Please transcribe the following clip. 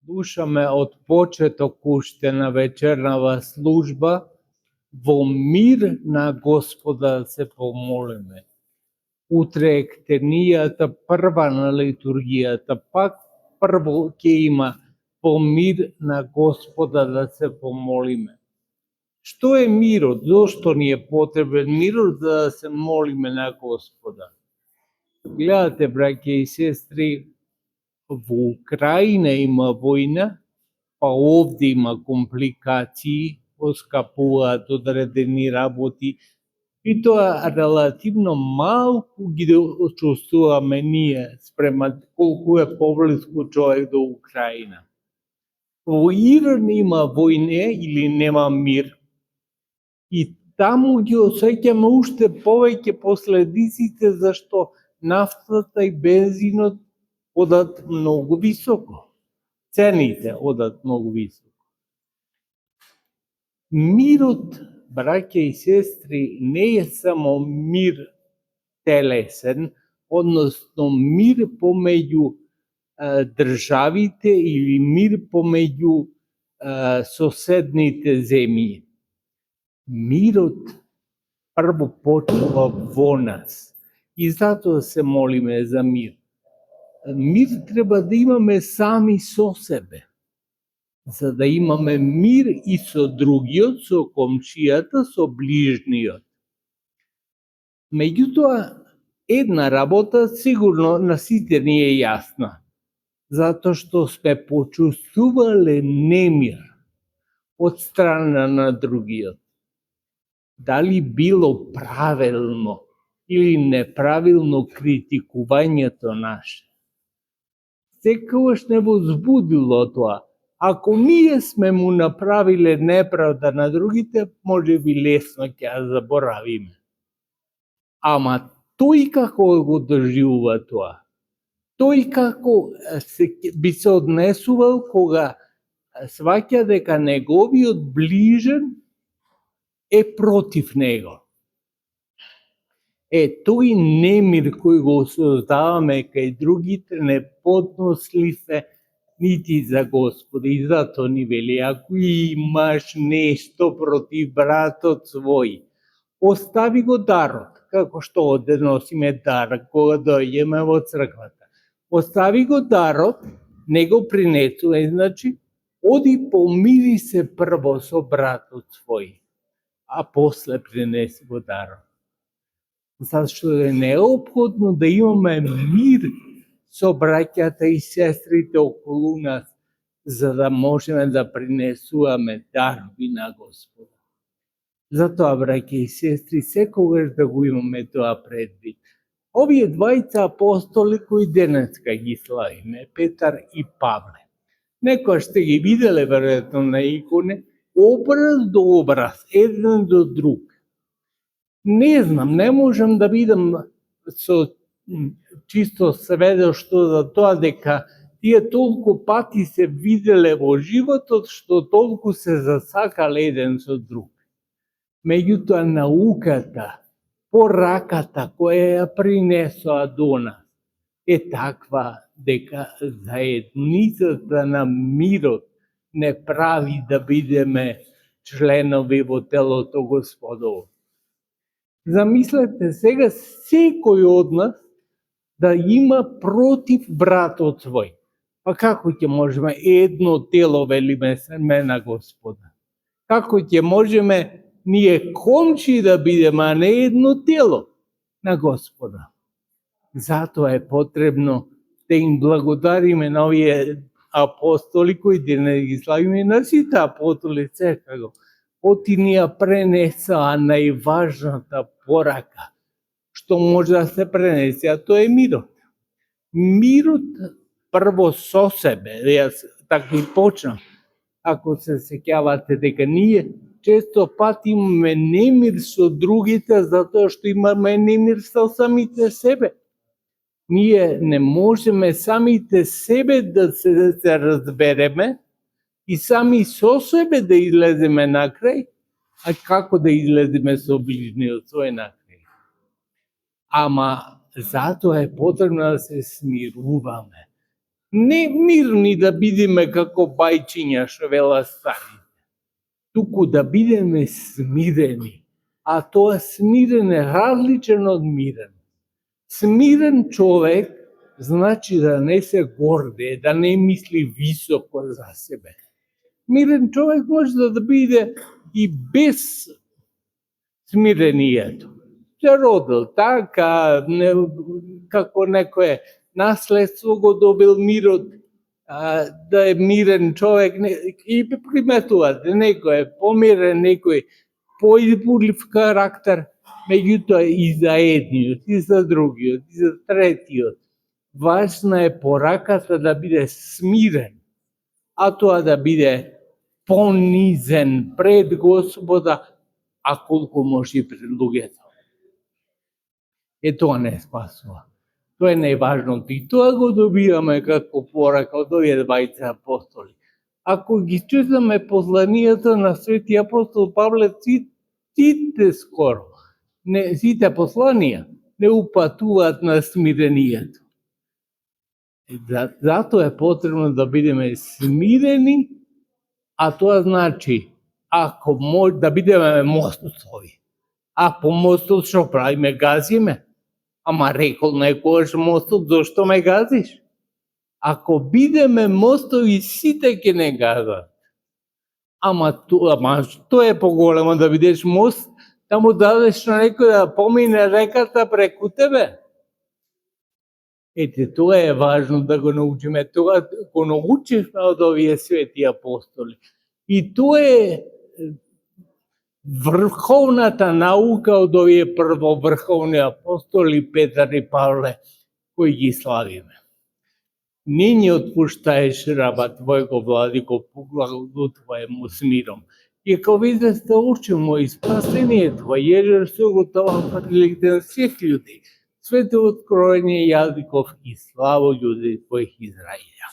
Слушаме од почеток уште на вечернава служба, во мир на Господа се помолиме. Утре е ктенијата прва на литургијата, пак прво ќе има во мир на Господа да се помолиме. Што е мирот? Зошто ни е потребен мирот за да се молиме на Господа? Гледате, браќи и сестри, во Украина има војна, па овде има компликации, поскапуваат одредени работи, и тоа релативно малку ги чувствуваме ние спрема колку е поблиску човек до Украина. Во Иран има војне или нема мир, и таму ги осеќаме уште повеќе последиците зашто нафтата и бензинот одат многу високо. Цените одат многу високо. Мирот, браќа и сестри, не е само мир телесен, односно мир помеѓу државите или мир помеѓу соседните земји. Мирот прво почнува во нас и затоа се молиме за мир. Мир треба да имаме сами со себе, за да имаме мир и со другиот, со комшијата, со ближниот. Меѓутоа, една работа сигурно на сите ни е јасна, затоа што сме почувствувале немир од страна на другиот. Дали било правилно или неправилно критикувањето наше. Секогаш не возбудило тоа. Ако ние сме му направиле неправда на другите, може би лесно ќе ја заборавиме. Ама тој како го доживува тоа? Тој како би се однесувал кога сваќа дека неговиот ближен е против него? Тој немир кој го создаваме кај другите не поднослив е нити за Господа, и затоа ни вели, ако имаш нешто против братот свој, остави го дарот, како што оде носиме дар кога дојдеме во црквата. Остави го дарот, не го принесувај, значи, оди помири се прво со братот свој, а после принеси го дарот. Зашто е неопходно да имаме мир со браќата и сестрите околу нас, за да можеме да принесуваме дарови на Господа. Затоа, браќа и сестри, секогаш да го имаме тоа предвид. Овие двајца апостоли кои денеска ги славиме, Петар и Павле, некојаш сте ги виделе веројатно на иконе, образ до образ, еден до друг. Не знам, не можам да видам со чисто сведоштво за тоа дека тие толку пати се виделе во животот што толку се засакале еден со друг. Меѓутоа науката, пораката која ја принесоа до нас е таква дека заедницата на мирот не прави да бидеме членови во телото Господово. Замислете сега секој од нас да има против братот свој. Па како ќе можеме едно тело, велиме сме на Господа? Како ќе можеме ние комши да бидеме, а не едно тело на Господа? Затоа е потребно да им благодариме на овие апостоли кои денес ги славиме, на сите апостоли секако. Оти ни ја пренесаа најважната порака што може да се пренесе, а тоа е мирот. Мирот прво со себе, јас така и почнам. Ако се сеќавате дека ние често пати имаме немир со другите затоа што имаме немир со самите себе. Ние не можеме самите себе да се разбереме и сами со себе да излеземе накрај, а како да излеземе со ближниот свој накрај. Ама затоа е потребно да се смируваме, Не мирни да бидеме како бајчиња, што вела старите, туку да бидеме смирени. А тоа смирен е различен од мирен. Смирен човек значи да не се горде, да не мисли високо за себе. Мирен човек може да биде и без смирението. Се родил така, како некое наследство го добил мирот, да е мирен човек, и приметуваат, некој е помирен, некој поизбурлив карактер, меѓутоа и за едниот, и за другиот, и за третиот. Важна е пораката да биде смирен, а тоа да биде понизен пред Господа, а колку може и пред луѓето. Тоа не спасува. Тоа е најважното и тоа го добиваме како порака од овие двајца апостоли. Ако ги читаме посланијата на свети апостол Павле, сите скоро, сите посланија не упатуваат на смирението. Затоа е потребно да бидеме смирени, а тоа значи, ако може да бидеме мостови. А по мостот што правиме, газиме? Ама рекол некојаш мостот, зошто ме газиш? Ако бидеме мостови, сите ќе не газат. Ама тоа е поголемо да бидеш мост, да му дадеш на некој да помине реката преку тебе. Тоа е важно да го научиме. Тоа го научивме од овие свети апостоли. И тоа е врховната наука од овие првоврховни апостоли Петар и Павле, кои ги славиме. Не ни отпуштаеш раба Твоего, Владико, благодатувај му с миром. И ако видите учимо и спасението, јежер се го тоа приликте на сих људи. Свето откровение Јадиков и славо људи Твоих Израиља.